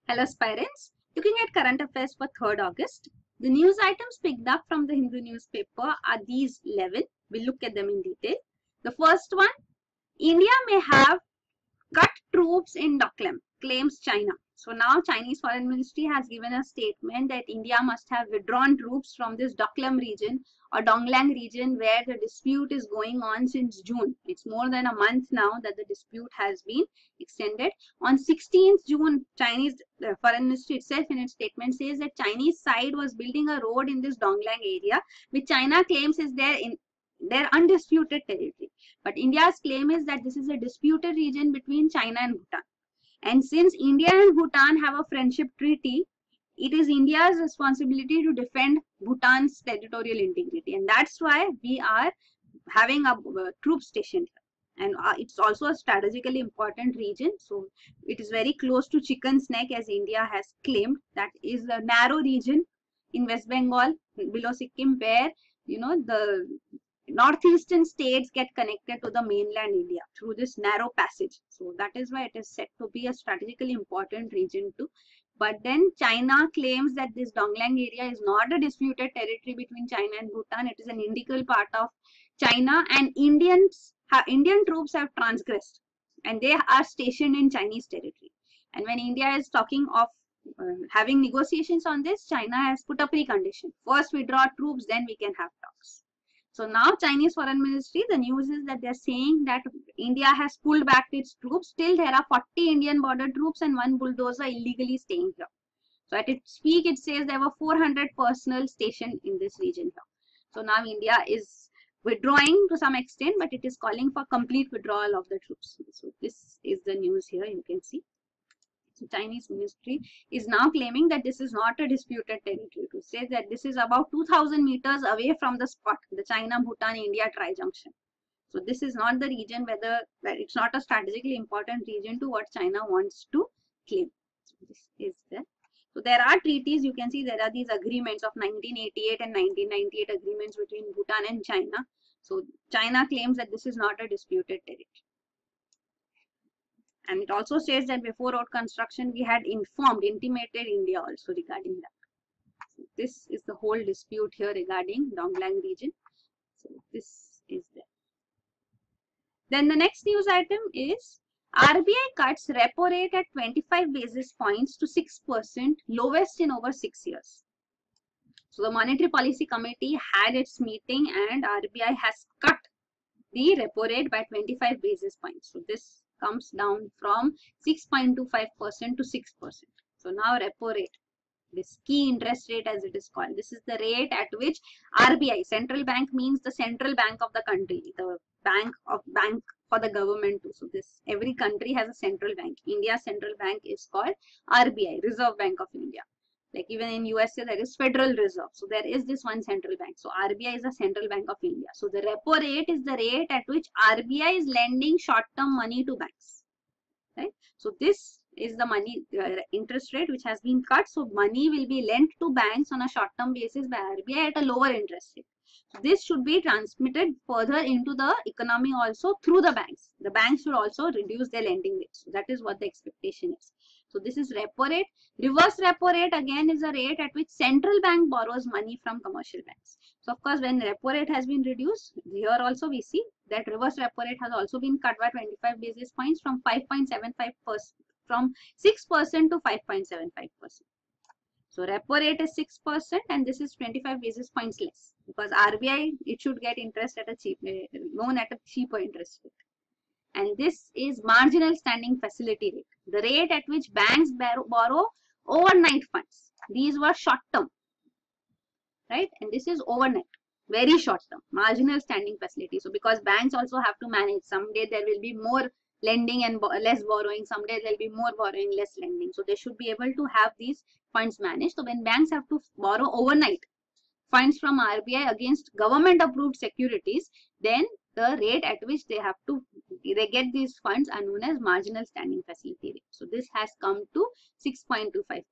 Hello aspirants, looking at current affairs for 3rd August. The news items picked up from the Hindu newspaper are these 11. We'll look at them in detail. The first one, India may have cut troops in Doklam, claims China. So now Chinese Foreign Ministry has given a statement that India must have withdrawn troops from this Doklam region or Donglang region where the dispute is going on since June. It's more than a month now that the dispute has been extended. On 16th June, Chinese Foreign Ministry itself in its statement says that Chinese side was building a road in this Donglang area, which China claims is their undisputed territory. But India's claim is that this is a disputed region between China and Bhutan. And since India and Bhutan have a friendship treaty, it is India's responsibility to defend Bhutan's territorial integrity. And that's why we are having a troop station here. And it's also a strategically important region. So it is very close to Chicken's Neck, as India has claimed. That is a narrow region in West Bengal, below Sikkim, where, you know, the northeastern states get connected to the mainland India through this narrow passage. So that is why it is said to be a strategically important region too. But then China claims that this Donglang area is not a disputed territory between China and Bhutan. It is an integral part of China, and Indian troops have transgressed and they are stationed in Chinese territory. And when India is talking of having negotiations on this, China has put a precondition. First withdraw troops, then we can have talks. So now Chinese Foreign Ministry, the news is that they are saying that India has pulled back its troops. Still there are 40 Indian border troops and 1 bulldozer illegally staying here. So at its peak it says there were 400 personnel stationed in this region here. So now India is withdrawing to some extent, but it is calling for complete withdrawal of the troops. So this is the news here, you can see. So Chinese ministry is now claiming that this is not a disputed territory. To say that this is about 2000 meters away from the spot, the China-Bhutan-India tri-junction. So this is not the region where it's not a strategically important region to what China wants to claim. So this is there. So there are treaties, you can see there are these agreements of 1988 and 1998 agreements between Bhutan and China. So China claims that this is not a disputed territory. And it also says that before road construction, we had intimated India also regarding that. So this is the whole dispute here regarding Donglang region. So this is there. Then the next news item is RBI cuts repo rate at 25 basis points to 6%, lowest in over 6 years. So the Monetary Policy Committee had its meeting and RBI has cut the repo rate by 25 basis points. So this comes down from 6.25% to 6%. So now repo rate, this key interest rate as it is called, this is the rate at which RBI, central bank means the central bank of the country, the bank for the government too. So this, every country has a central bank. India's central bank is called RBI, Reserve Bank of India. Like even in USA there is Federal Reserve. So there is this one central bank. So RBI is the Central Bank of India. So the repo rate is the rate at which RBI is lending short-term money to banks. Right? So this is the money interest rate which has been cut. So money will be lent to banks on a short-term basis by RBI at a lower interest rate. So this should be transmitted further into the economy also through the banks. The banks should also reduce their lending rates. So that is what the expectation is. So this is repo rate. Reverse repo rate again is a rate at which central bank borrows money from commercial banks. So of course when repo rate has been reduced, here also we see that reverse repo rate has also been cut by 25 basis points from 5.75%, from 6% to 5.75%. So repo rate is 6% and this is 25 basis points less, because RBI, it should get interest at a loan at a cheaper interest rate. And this is marginal standing facility rate, the rate at which banks borrow overnight funds. These were short term, right? And this is overnight, very short term, marginal standing facility. So because banks also have to manage, someday there will be more lending and less borrowing, someday there will be more borrowing, less lending. So they should be able to have these funds managed. So when banks have to borrow overnight funds from RBI against government approved securities, then the rate at which they get these funds are known as marginal standing facility rate. So this has come to 6.25%.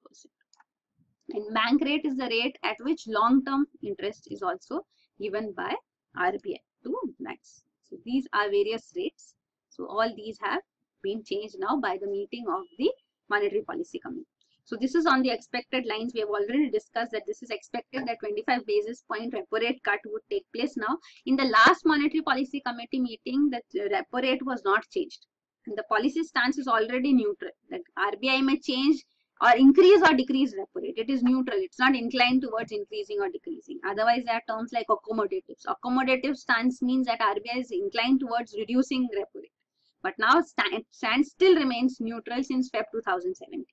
And bank rate is the rate at which long-term interest is also given by RBI to banks. So these are various rates. So all these have been changed now by the meeting of the Monetary Policy Committee. So this is on the expected lines. We have already discussed that this is expected that 25 basis point repo rate cut would take place now. In the last monetary policy committee meeting, that repo rate was not changed. And the policy stance is already neutral. That RBI may change or increase or decrease repo rate. It is neutral. It's not inclined towards increasing or decreasing. Otherwise, there are terms like accommodative. Accommodative stance means that RBI is inclined towards reducing repo rate. But now stance still remains neutral since Feb 2017.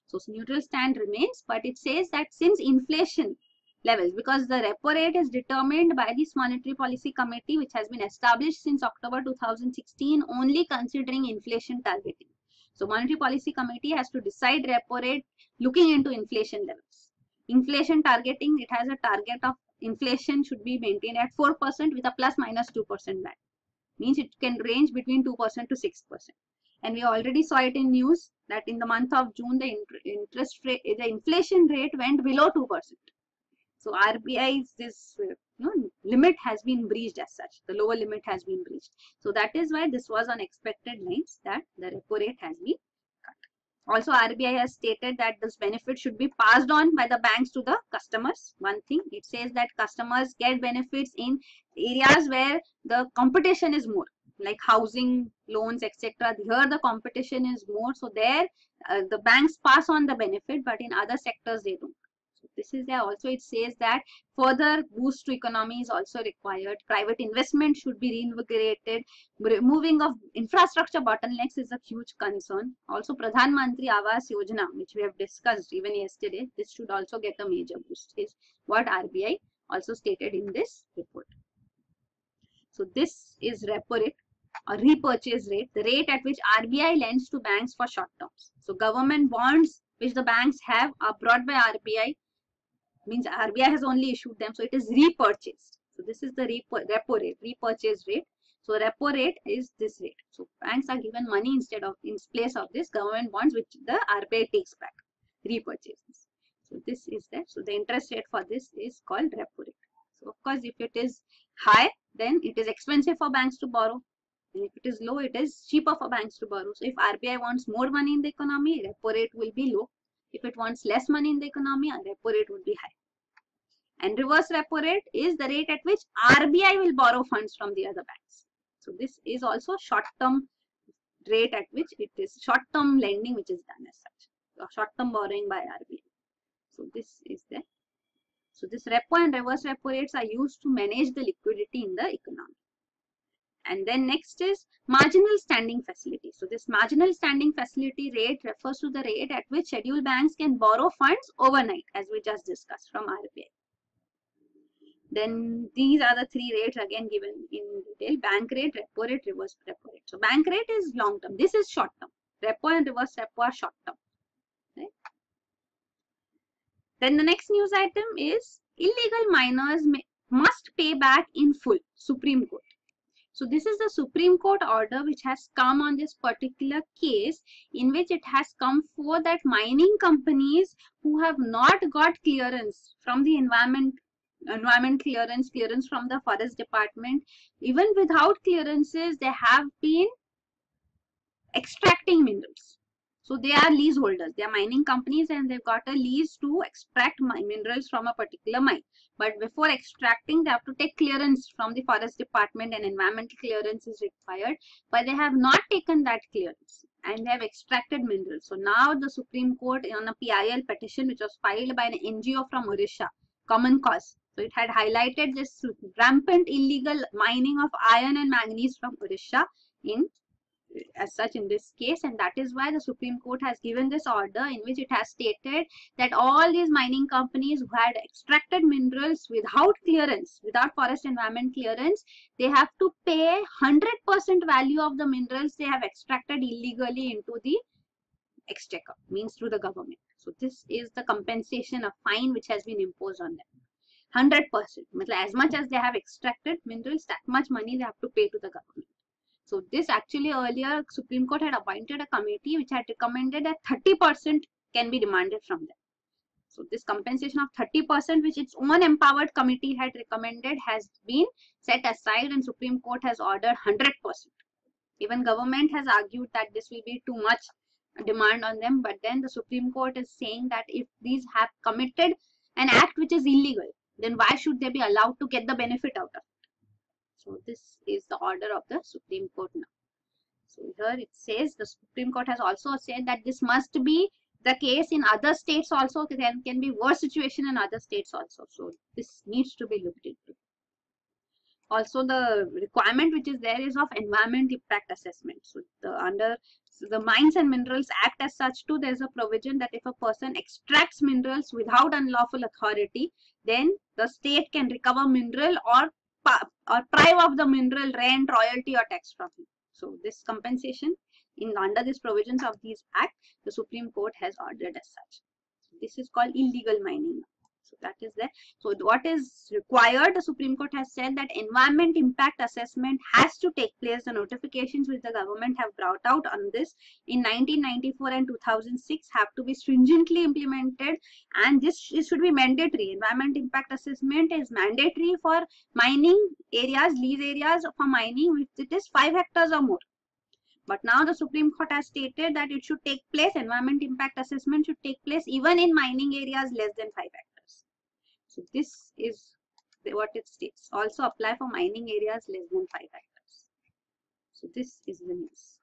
So neutral stand remains, but it says that since inflation levels, because the repo rate is determined by this monetary policy committee, which has been established since October 2016, only considering inflation targeting. So monetary policy committee has to decide repo rate looking into inflation levels. Inflation targeting, it has a target of inflation should be maintained at 4% with a plus minus 2% band. Means it can range between 2% to 6%. And we already saw it in news that in the month of June, the interest rate, the inflation rate went below 2%. So RBI's this limit has been breached as such. The lower limit has been breached. So that is why this was on expected lines that the repo rate has been cut. Also, RBI has stated that this benefit should be passed on by the banks to the customers. One thing, it says that customers get benefits in areas where the competition is more, like housing loans, etc. Here the competition is more, so there the banks pass on the benefit, but in other sectors they don't. So this is there. Also it says that further boost to economy is also required. Private investment should be reinvigorated. Removing of infrastructure bottlenecks is a huge concern. Also Pradhan Mantri Awas Yojana, which we have discussed even yesterday, this should also get a major boost, is what RBI also stated in this report. So this is repo rate or repurchase rate, the rate at which RBI lends to banks for short terms. So government bonds which the banks have are brought by RBI, means RBI has only issued them, so it is repurchased. So this is the repo rate, repurchase rate. So repo rate is this rate. So banks are given money instead of, in place of this government bonds which the RBI takes back, repurchases. So this is there. So the interest rate for this is called repo rate. So of course, if it is high, then it is expensive for banks to borrow. And if it is low, it is cheaper for banks to borrow. So if RBI wants more money in the economy, repo rate will be low. If it wants less money in the economy, a repo rate would be high. And reverse repo rate is the rate at which RBI will borrow funds from the other banks. So this is also short-term rate at which it is short-term lending which is done as such. Short-term borrowing by RBI. So this is there. So this repo and reverse repo rates are used to manage the liquidity in the economy. And then next is marginal standing facility. So this marginal standing facility rate refers to the rate at which scheduled banks can borrow funds overnight, as we just discussed from RBI. Then these are the three rates again given in detail: bank rate, repo rate, reverse repo rate. So bank rate is long term. This is short term. Repo and reverse repo are short term. Right? Then the next news item is illegal miners must pay back in full. Supreme Court. So this is the Supreme Court order which has come on this particular case, in which it has come for that mining companies who have not got clearance from the environment clearance from the forest department, even without clearances, they have been extracting minerals. So they are leaseholders, they are mining companies and they've got a lease to extract minerals from a particular mine. But before extracting, they have to take clearance from the forest department, and environmental clearance is required. But they have not taken that clearance and they have extracted minerals. So now the Supreme Court on a PIL petition which was filed by an NGO from Odisha, Common Cause. So it had highlighted this rampant illegal mining of iron and manganese from Odisha as such in this case, and that is why the Supreme Court has given this order in which it has stated that all these mining companies who had extracted minerals without clearance, without forest environment clearance, they have to pay 100% value of the minerals they have extracted illegally into the exchequer, means through the government. So this is the compensation, a fine which has been imposed on them. 100%. As much as they have extracted minerals, that much money they have to pay to the government. So this actually earlier Supreme Court had appointed a committee which had recommended that 30% can be demanded from them. So this compensation of 30%, which its own empowered committee had recommended, has been set aside and Supreme Court has ordered 100%. Even government has argued that this will be too much demand on them, but then the Supreme Court is saying that if these have committed an act which is illegal, then why should they be allowed to get the benefit out of it? So this is the order of the Supreme Court now. So here it says the Supreme Court has also said that this must be the case in other states also. There can be worse situation in other states also. So this needs to be looked into. Also, the requirement which is there is of environment impact assessment. So the Mines and Minerals Act as such too, there is a provision that if a person extracts minerals without unlawful authority, then the state can recover mineral or prive of the mineral rent, royalty or tax from him. So this compensation under these provisions of this act, the Supreme Court has ordered as such. So this is called illegal mining. So that is there. So what is required, the Supreme Court has said that environment impact assessment has to take place. The notifications which the government have brought out on this in 1994 and 2006 have to be stringently implemented, and this should be mandatory. Environment impact assessment is mandatory for mining areas, lease areas for mining if it is 5 hectares or more. But now the Supreme Court has stated that it should take place, environment impact assessment should take place even in mining areas less than 5 hectares. So this is what it states. Also apply for mining areas less than 5 hectares. So this is the news.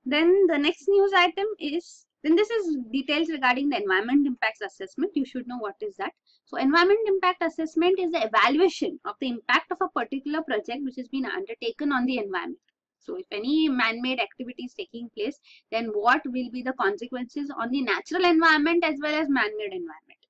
Then the next news item is, then this is details regarding the environment impacts assessment. You should know what is that. So environment impact assessment is the evaluation of the impact of a particular project which has been undertaken on the environment. So if any man-made activity is taking place, then what will be the consequences on the natural environment as well as man-made environment.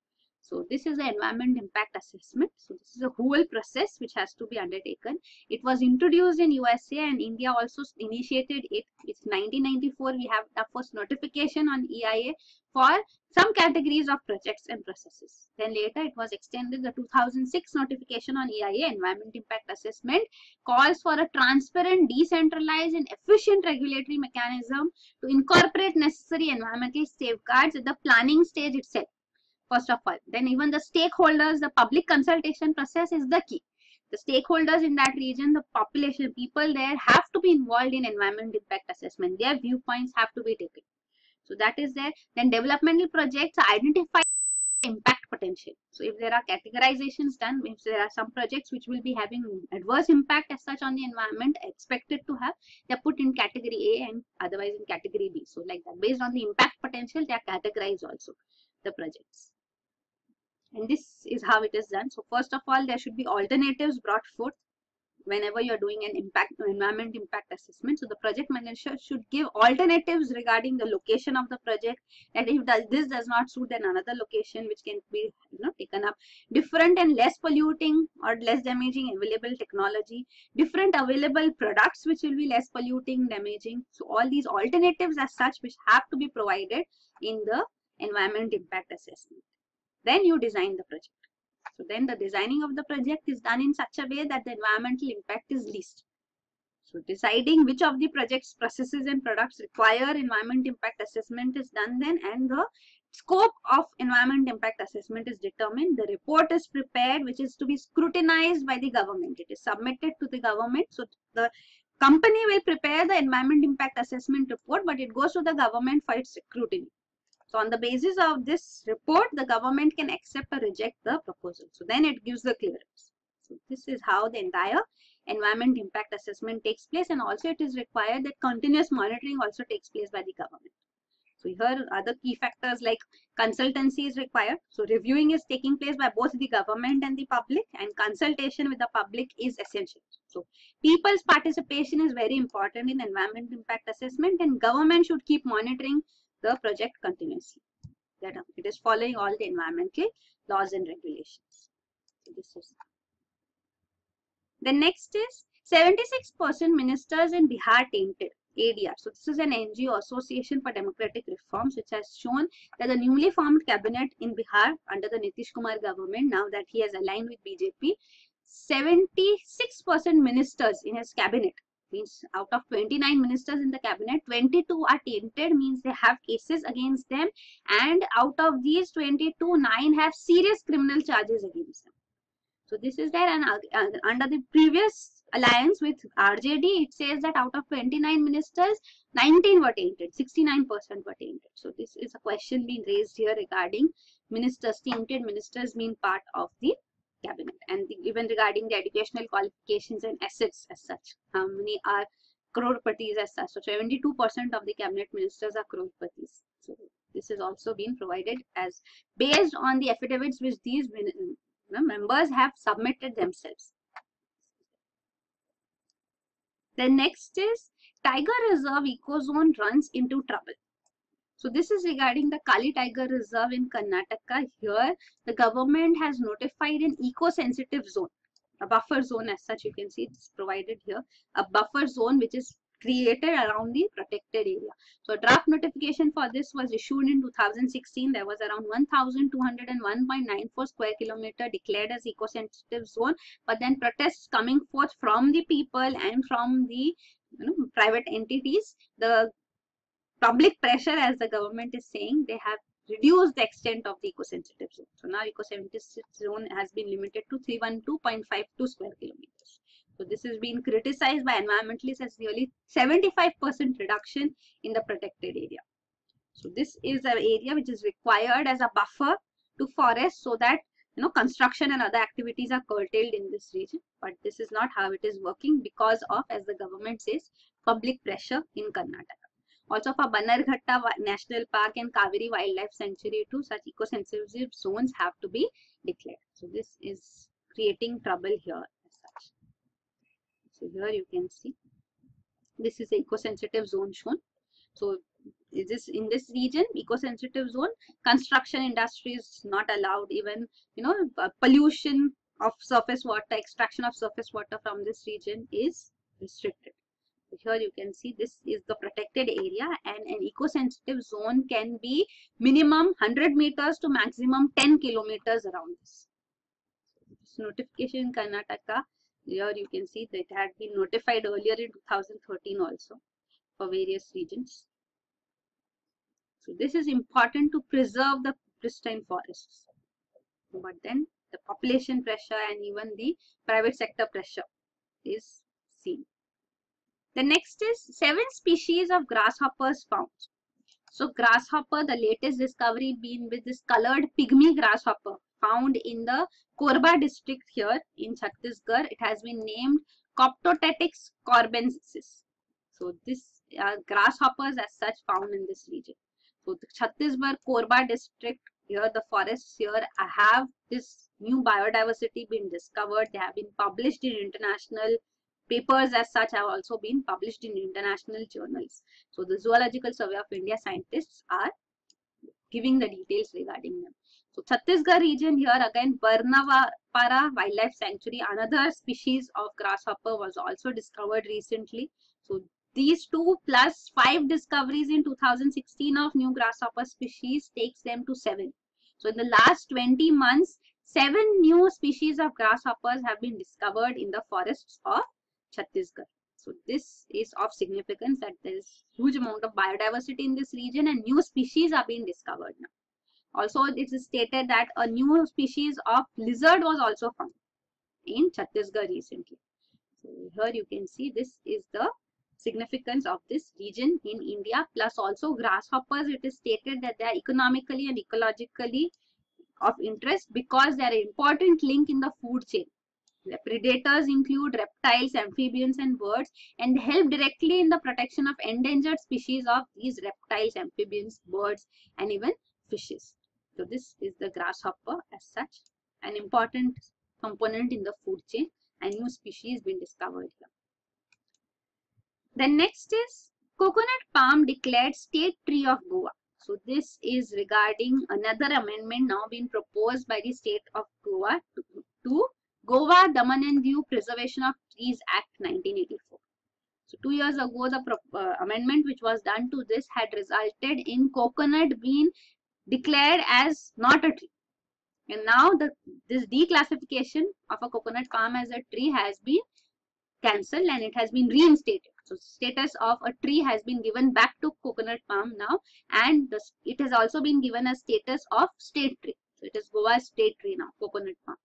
So this is the environment impact assessment. So this is a whole process which has to be undertaken. It was introduced in USA and India also initiated it. It's 1994. We have the first notification on EIA for some categories of projects and processes. Then later it was extended. The 2006 notification on EIA, environment impact assessment, calls for a transparent, decentralized and efficient regulatory mechanism to incorporate necessary environmental safeguards at the planning stage itself. First of all, then even the stakeholders, the public consultation process is the key. The stakeholders in that region, the population, people there have to be involved in environment impact assessment. Their viewpoints have to be taken. So that is there. Then developmental projects identify impact potential. So if there are categorizations done, if there are some projects which will be having adverse impact as such on the environment expected to have, they are put in category A and otherwise in category B. So like that, based on the impact potential, they are categorized also, the projects. And this is how it is done. So first of all, there should be alternatives brought forth whenever you are doing an environment impact assessment. So the project manager should give alternatives regarding the location of the project, and if this does not suit, then another location which can be taken up. Different and less polluting or less damaging available technology, different available products which will be less polluting, damaging. So all these alternatives as such which have to be provided in the environment impact assessment. Then you design the project. So then the designing of the project is done in such a way that the environmental impact is least. So deciding which of the project's processes and products require environment impact assessment is done then, and the scope of environment impact assessment is determined. The report is prepared which is to be scrutinized by the government. It is submitted to the government. So the company will prepare the environment impact assessment report, but it goes to the government for its scrutiny. So on the basis of this report, the government can accept or reject the proposal. So then it gives the clearance. So this is how the entire environment impact assessment takes place, and also it is required that continuous monitoring also takes place by the government. So here other key factors like consultancy is required. So reviewing is taking place by both the government and the public, and consultation with the public is essential. So people's participation is very important in environment impact assessment, and government should keep monitoring the project continuously, that it is following all the environmental laws and regulations. So this is. The next is 76% ministers in Bihar tainted, ADR. So this is an NGO, Association for Democratic Reforms, which has shown that the newly formed cabinet in Bihar under the Nitish Kumar government, now that he has aligned with BJP, 76% ministers in his cabinet, means out of 29 ministers in the cabinet, 22 are tainted, means they have cases against them, and out of these 22, 9 have serious criminal charges against them. So this is there, and under the previous alliance with RJD, it says that out of 29 ministers, 19 were tainted, 69% were tainted. So this is a question being raised here regarding ministers, tainted ministers being part of the cabinet, and even regarding the educational qualifications and assets as such. How many are crorpatis as such? So 72% of the cabinet ministers are crorpatis. So this is also been provided as based on the affidavits which these members have submitted themselves. The next is Tiger Reserve Ecozone runs into trouble. So this is regarding the Kali Tiger Reserve in Karnataka. Here the government has notified an eco-sensitive zone, a buffer zone as such. You can see it's provided here, a buffer zone which is created around the protected area. So a draft notification for this was issued in 2016. There was around 1,201.94 square kilometer declared as eco-sensitive zone, but then protests coming forth from the people and from the private entities, the public pressure, as the government is saying, they have reduced the extent of the eco-sensitive zone. So now eco-sensitive zone has been limited to 312.52 square kilometers. So this has been criticized by environmentalists as nearly 75% reduction in the protected area. So this is an area which is required as a buffer to forest, so that construction and other activities are curtailed in this region. But this is not how it is working because of, as the government says, public pressure in Karnataka. Also for Bannerghatta National Park and Kaveri Wildlife Sanctuary too, such eco-sensitive zones have to be declared. So this is creating trouble here as such. So here you can see this is the eco-sensitive zone shown. So is this in this region, eco-sensitive zone, construction industry is not allowed. Even pollution of surface water, extraction of surface water from this region is restricted. So here you can see this is the protected area, and an eco-sensitive zone can be minimum 100 meters to maximum 10 kilometers around this. This notification in Karnataka, here you can see that it had been notified earlier in 2013 also for various regions. So this is important to preserve the pristine forests. But then the population pressure and even the private sector pressure is seen. The next is 7 species of grasshoppers found. So grasshopper, the latest discovery being with this colored pygmy grasshopper found in the Korba district here in Chhattisgarh. It has been named Coptotetrix corbensis. So this are grasshoppers as such found in this region. So the Chhattisgarh Korba district, here the forests here have this new biodiversity been discovered. They have been published in international papers as such, have also been published in international journals. So the Zoological Survey of India scientists are giving the details regarding them. So Chhattisgarh region, here again Barnavapara Wildlife Sanctuary, another species of grasshopper was also discovered recently. So these 2 plus 5 discoveries in 2016 of new grasshopper species takes them to 7. So in the last 20 months, 7 new species of grasshoppers have been discovered in the forests of Chhattisgarh. So this is of significance that there is huge amount of biodiversity in this region and new species are being discovered now. Also, it is stated that a new species of lizard was also found in Chhattisgarh recently. So here you can see this is the significance of this region in India. Plus also grasshoppers, it is stated that they are economically and ecologically of interest because they are an important link in the food chain. The predators include reptiles, amphibians and birds, and they help directly in the protection of endangered species of these reptiles, amphibians, birds and even fishes. So this is the grasshopper as such, an important component in the food chain, and new species been discovered here. The next is coconut palm declared state tree of Goa. So this is regarding another amendment now being proposed by the state of Goa to Goa Daman and Diu Preservation of Trees Act 1984. So 2 years ago, the amendment which was done to this had resulted in coconut being declared as not a tree. And now this declassification of a coconut palm as a tree has been cancelled and it has been reinstated. So status of a tree has been given back to coconut palm now, and it has also been given a status of state tree. So it is Goa's state tree now, coconut palm.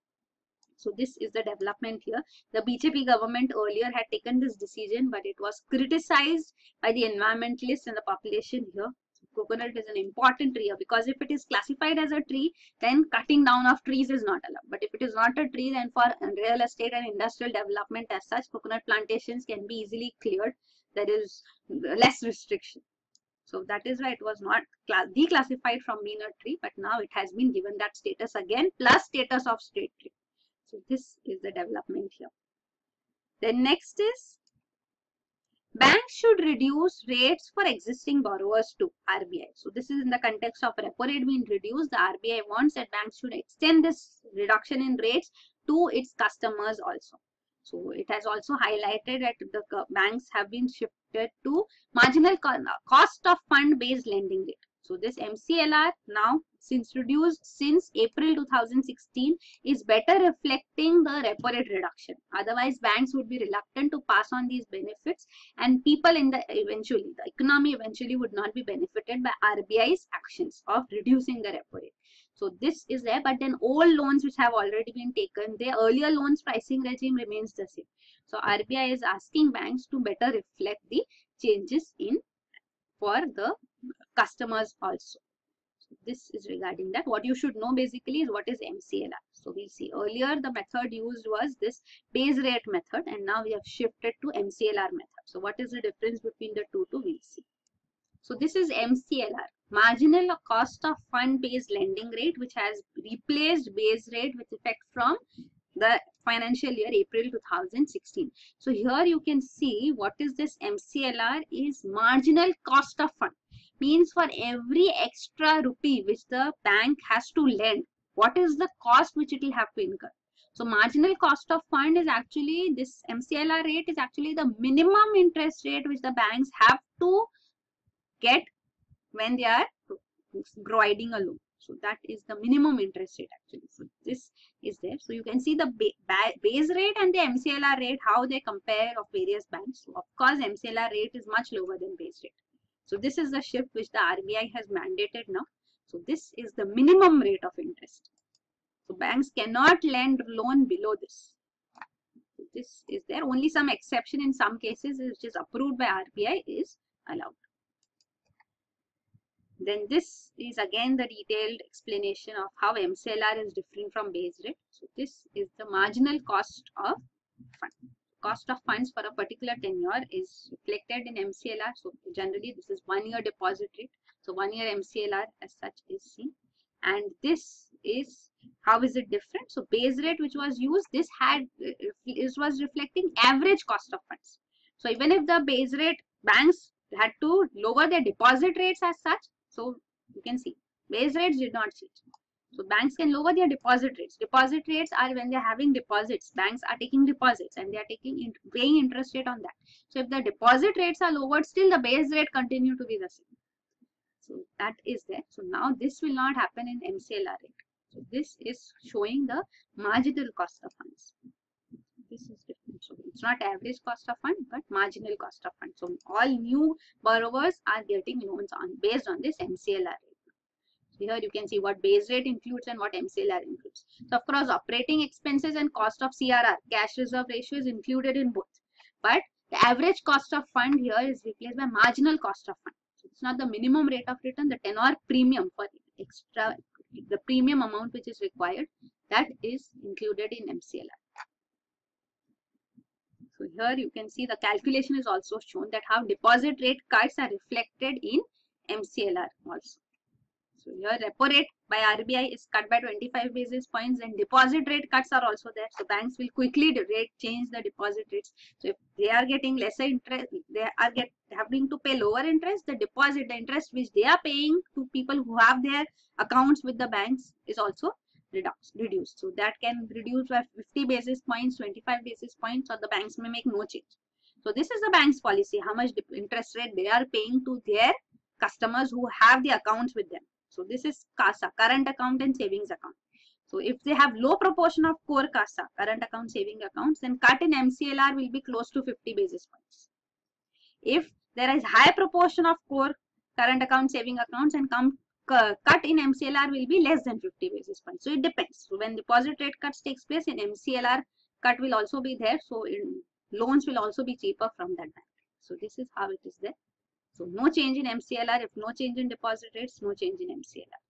So this is the development here. The BJP government earlier had taken this decision, but it was criticized by the environmentalists and the population here. So coconut is an important tree here, because if it is classified as a tree, then cutting down of trees is not allowed. But if it is not a tree, then for real estate and industrial development as such, coconut plantations can be easily cleared. There is less restriction. So that is why it was not declassified from being a tree, but now it has been given that status again, plus status of state tree. So this is the development here. Then next is, banks should reduce rates for existing borrowers to RBI. So this is in the context of repo rate being reduced. The RBI wants that banks should extend this reduction in rates to its customers also. So it has also highlighted that the banks have been shifted to marginal cost of fund based lending rate. So this MCLR now introduced since April 2016 is better reflecting the repo rate reduction. Otherwise, banks would be reluctant to pass on these benefits, and people in the economy eventually would not be benefited by RBI's actions of reducing the repo rate. So this is there, but then old loans which have already been taken, their earlier loans pricing regime remains the same. So RBI is asking banks to better reflect the changes in for the customers also. So this is regarding that. What you should know basically is what is MCLR. So we'll see, earlier the method used was this base rate method, and now we have shifted to MCLR method. So what is the difference between the two? We'll see. So this is MCLR, marginal cost of fund based lending rate, which has replaced base rate with effect from the financial year April 2016. So here you can see what is this MCLR is marginal cost of fund. Means for every extra rupee which the bank has to lend, what is the cost which it will have to incur. So marginal cost of fund is actually, this MCLR rate is actually the minimum interest rate which the banks have to get when they are providing a loan. So that is the minimum interest rate actually. So this is there. So you can see the base rate and the MCLR rate, how they compare of various banks. So of course MCLR rate is much lower than base rate. So this is the shift which the RBI has mandated now. So this is the minimum rate of interest. So banks cannot lend loan below this. So this is there. Only some exception in some cases which is approved by RBI is allowed. Then this is again the detailed explanation of how MCLR is different from base rate. So this is the marginal cost of fund. Cost of funds for a particular tenure is reflected in MCLR. So generally this is 1 year deposit rate. So 1 year MCLR as such is seen. And this is, how is it different? So base rate which was used, this was reflecting average cost of funds. So even if the base rate, banks had to lower their deposit rates as such. So you can see base rates did not change. So banks can lower their deposit rates. Deposit rates are when they are having deposits. Banks are taking deposits and they are paying interest rate on that. So if the deposit rates are lowered, still the base rate continue to be the same. So that is there. So now this will not happen in MCLR rate. So this is showing the marginal cost of funds. This is different. So it's not average cost of fund, but marginal cost of fund. So all new borrowers are getting loans based on this MCLR rate. Here you can see what base rate includes and what MCLR includes. So of course, operating expenses and cost of CRR, cash reserve ratio, is included in both. But the average cost of fund here is replaced by marginal cost of fund. So it's not the minimum rate of return, the tenor premium for extra, the premium amount which is required, that is included in MCLR. So here you can see the calculation is also shown that how deposit rate cuts are reflected in MCLR also. So here repo rate by RBI is cut by 25 basis points, and deposit rate cuts are also there. So banks will quickly change the deposit rates. So if they are getting lesser interest, they are having to pay lower interest, the interest which they are paying to people who have their accounts with the banks is also reduced. So that can reduce by 50 basis points, 25 basis points, or the banks may make no change. So this is the bank's policy, how much interest rate they are paying to their customers who have the accounts with them. So this is CASA, current account and savings account. So if they have low proportion of core CASA, current account, saving accounts, then cut in MCLR will be close to 50 basis points. If there is high proportion of core current account, saving accounts, and cut in MCLR will be less than 50 basis points. So it depends. So when deposit rate cuts takes place, in MCLR cut will also be there. So in loans will also be cheaper from that bank. So this is how it is there. So no change in MCLR. If no change in deposit rates, no change in MCLR.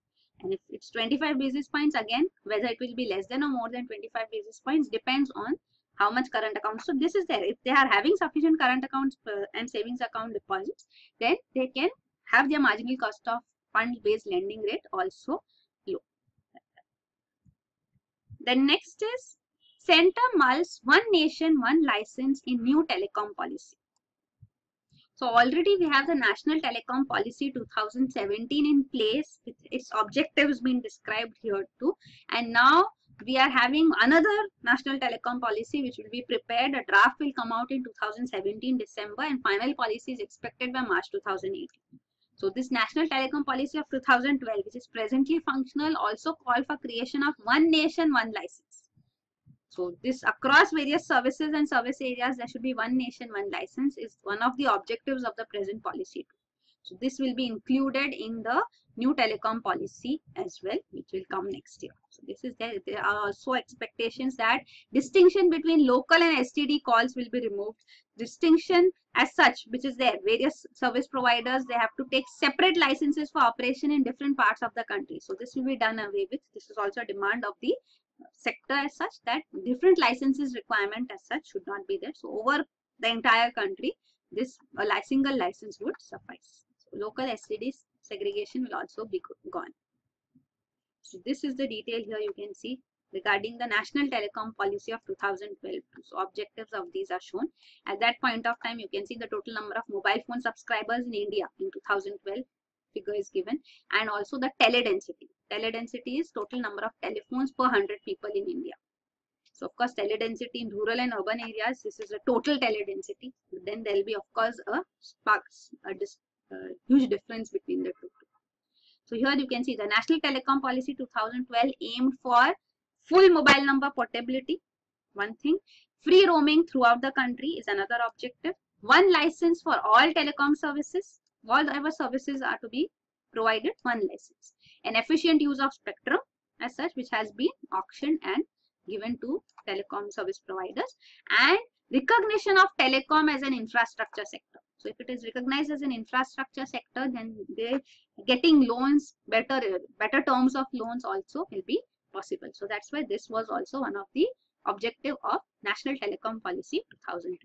And if it's 25 basis points, again, whether it will be less than or more than 25 basis points depends on how much current accounts. So this is there. If they are having sufficient current accounts and savings account deposits, then they can have their marginal cost of fund-based lending rate also low. Then next is Center mulls one nation, one license in new telecom policy. So already we have the National Telecom Policy 2017 in place with its objectives being described here too. And now we are having another National Telecom Policy which will be prepared. A draft will come out in 2017 December and final policy is expected by March 2018. So this National Telecom Policy of 2012, which is presently functional, also called for creation of one nation, one license. So this across various services and service areas, there should be one nation, one license is one of the objectives of the present policy. So this will be included in the new telecom policy as well, which will come next year. So this is there. There are also expectations that distinction between local and STD calls will be removed. Distinction as such, which is there, various service providers, they have to take separate licenses for operation in different parts of the country. So this will be done away with. This is also a demand of the sector as such, that different licenses requirement as such should not be there. So over the entire country, this single license would suffice. So local STD segregation will also be gone. So this is the detail here you can see regarding the National Telecom Policy of 2012. So objectives of these are shown. At that point of time, you can see the total number of mobile phone subscribers in India in 2012 figure is given, and also the teledensity. Teledensity is total number of telephones per 100 people in India. So of course teledensity in rural and urban areas, this is a total teledensity. Then there will be of course a huge difference between the two. So here you can see the National Telecom Policy 2012 aimed for full mobile number portability, one thing. Free roaming throughout the country is another objective. One license for all telecom services. Whatever services are to be provided, one license. An efficient use of spectrum as such, which has been auctioned and given to telecom service providers, and recognition of telecom as an infrastructure sector. So if it is recognized as an infrastructure sector, then they getting loans, better terms of loans also will be possible. So that's why this was also one of the objective of National Telecom Policy 2012.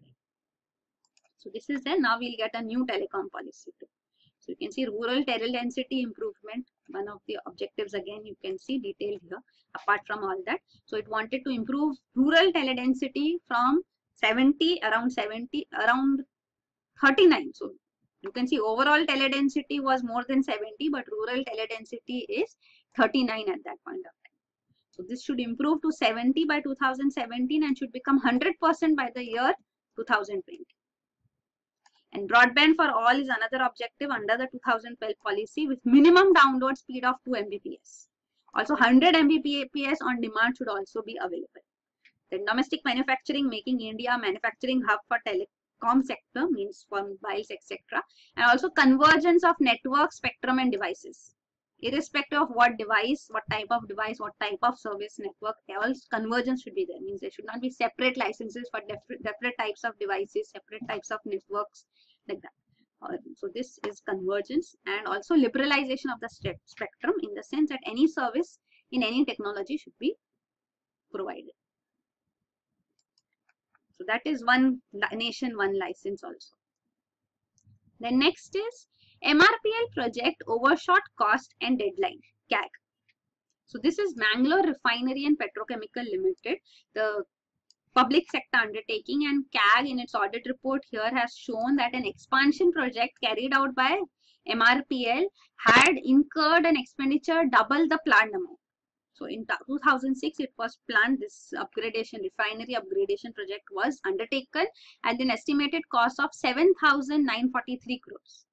So this is there. Now we'll get a new telecom policy too. So you can see rural teledensity improvement, one of the objectives again you can see detailed here apart from all that. So it wanted to improve rural teledensity from around 39. So you can see overall teledensity was more than 70, but rural teledensity is 39 at that point of time. So this should improve to 70 by 2017 and should become 100% by the year 2020. And broadband for all is another objective under the 2012 policy with minimum download speed of 2 Mbps. Also 100 Mbps on demand should also be available. Then domestic manufacturing, making India a manufacturing hub for telecom sector, means for mobiles, etc. And also convergence of network, spectrum and devices. Irrespective of what device, what type of device, what type of service network, all convergence should be there. Means there should not be separate licenses for different types of devices, separate types of networks, like that. So this is convergence, and also liberalization of the spectrum in the sense that any service in any technology should be provided. So that is one nation, one license also. Then next is MRPL project overshot cost and deadline, CAG. So this is Mangalore Refinery and Petrochemical Limited, the public sector undertaking, and CAG in its audit report here has shown that an expansion project carried out by MRPL had incurred an expenditure double the planned amount. So in 2006 it was planned, this refinery upgradation project was undertaken at an estimated cost of 7,943 crores.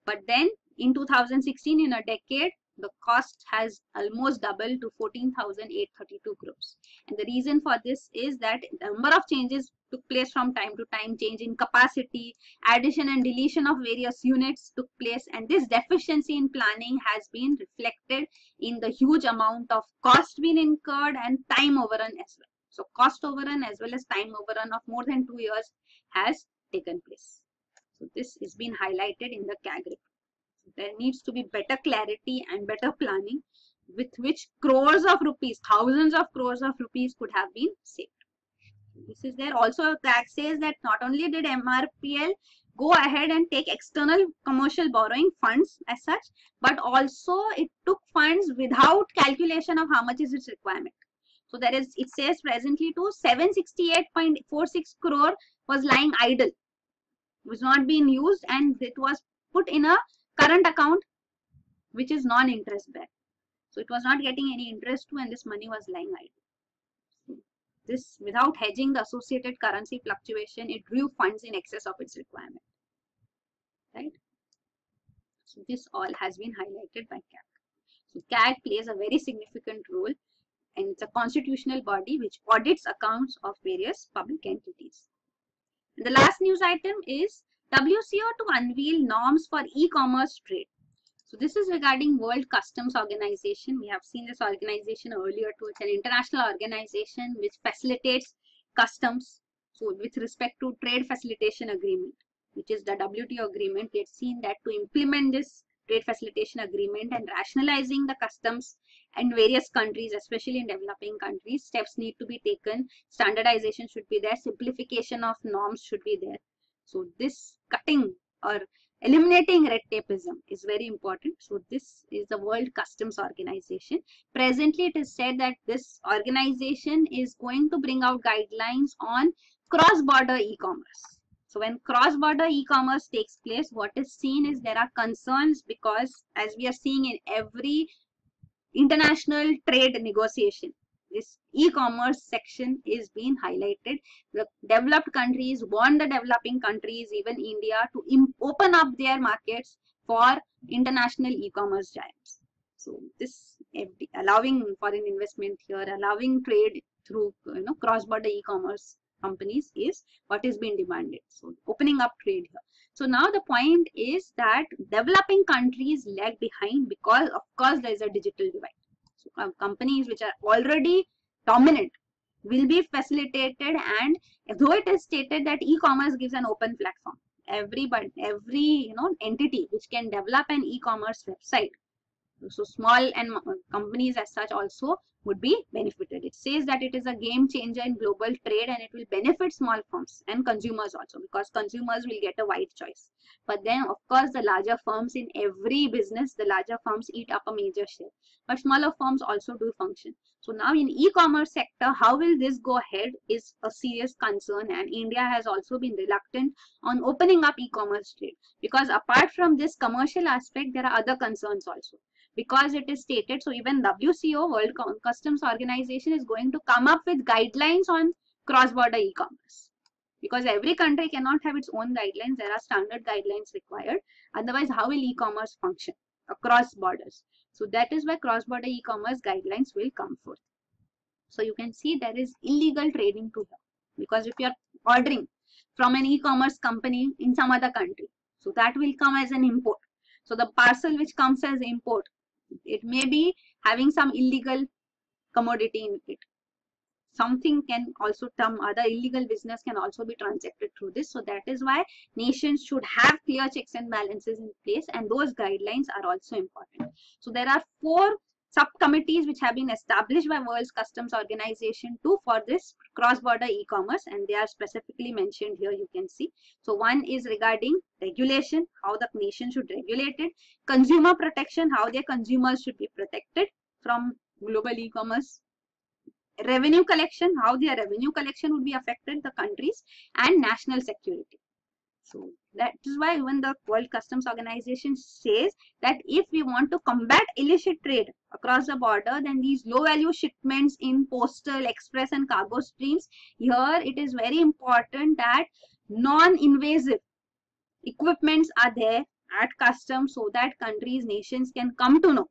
But then in 2016, in a decade, the cost has almost doubled to 14,832 crores. And the reason for this is that the number of changes took place from time to time, change in capacity, addition and deletion of various units took place, and this deficiency in planning has been reflected in the huge amount of cost being incurred and time overrun as well. So cost overrun as well as time overrun of more than 2 years has taken place. So this is being highlighted in the CAG report. So there needs to be better clarity and better planning, with which crores of rupees, thousands of crores of rupees could have been saved. This is there. Also, CAG says that not only did MRPL go ahead and take external commercial borrowing funds as such, but also it took funds without calculation of how much is its requirement. So there is, it says presently to 768.46 crore was lying idle, was not being used, and it was put in a current account which is non-interest bearing. So it was not getting any interest to, and this money was lying idle. This, without hedging the associated currency fluctuation, it drew funds in excess of its requirement. Right? So this all has been highlighted by CAG. So CAG plays a very significant role, and it's a constitutional body which audits accounts of various public entities. And the last news item is WCO to unveil norms for e-commerce trade. So this is regarding World Customs Organization. We have seen this organization earlier too. It's an international organization which facilitates customs. So with respect to trade facilitation agreement, which is the WTO agreement, we have seen that to implement this trade facilitation agreement and rationalizing the customs in various countries, especially in developing countries, steps need to be taken. Standardization should be there. Simplification of norms should be there. So this cutting or eliminating red tapeism is very important. So this is the World Customs Organization. Presently, it is said that this organization is going to bring out guidelines on cross-border e-commerce. So when cross-border e-commerce takes place, what is seen is there are concerns, because as we are seeing in every international trade negotiation, this e-commerce section is being highlighted. The developed countries want the developing countries, even India, to open up their markets for international e-commerce giants. So this allowing foreign investment here, allowing trade through cross-border e-commerce companies is what is being demanded. So opening up trade here. So now the point is that developing countries lag behind because of course there is a digital divide. So companies which are already dominant will be facilitated, and though it is stated that e-commerce gives an open platform, every entity which can develop an e-commerce website, so small and companies as such also would be benefited. It says that it is a game changer in global trade, and it will benefit small firms and consumers also, because consumers will get a wide choice. But then of course the larger firms, in every business the larger firms eat up a major share, but smaller firms also do function. So now in e-commerce sector, how will this go ahead is a serious concern, and India has also been reluctant on opening up e-commerce trade, because apart from this commercial aspect there are other concerns also. Because it is stated, so even WCO, World Customs Organization, is going to come up with guidelines on cross-border e-commerce. Because every country cannot have its own guidelines, there are standard guidelines required. Otherwise, how will e-commerce function across borders? So that is why cross-border e-commerce guidelines will come forth. So you can see there is illegal trading too here. Because if you are ordering from an e-commerce company in some other country, so that will come as an import. So the parcel which comes as import, it may be having some illegal commodity in it. Something can also come, other illegal business can also be transacted through this. So that is why nations should have clear checks and balances in place, and those guidelines are also important. So there are 4 subcommittees which have been established by World Customs Organization too for this cross-border e-commerce, and they are specifically mentioned here, you can see. So one is regarding regulation, how the nation should regulate it, consumer protection, how their consumers should be protected from global e-commerce, revenue collection, how their revenue collection would be affected, the countries, and national security. So that is why even the World Customs Organization says that if we want to combat illicit trade across the border, then these low value shipments in postal, express and cargo streams, here it is very important that non-invasive equipments are there at customs, so that countries, nations can come to know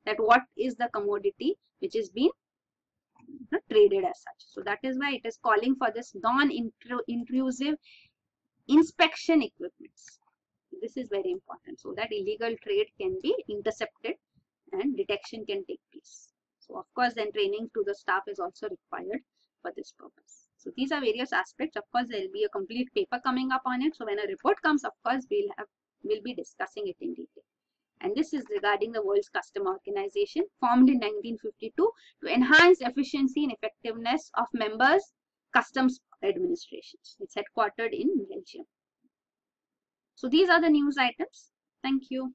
that what is the commodity which is being traded as such. So that is why it is calling for this non-intrusive inspection equipments. This is very important so that illegal trade can be intercepted and detection can take place. So of course then training to the staff is also required for this purpose. So these are various aspects. Of course there will be a complete paper coming up on it. So when a report comes, of course we'll be discussing it in detail. And this is regarding the World's Customs Organization, formed in 1952 to enhance efficiency and effectiveness of members' customs administrations. It's headquartered in Belgium. So these are the news items. Thank you.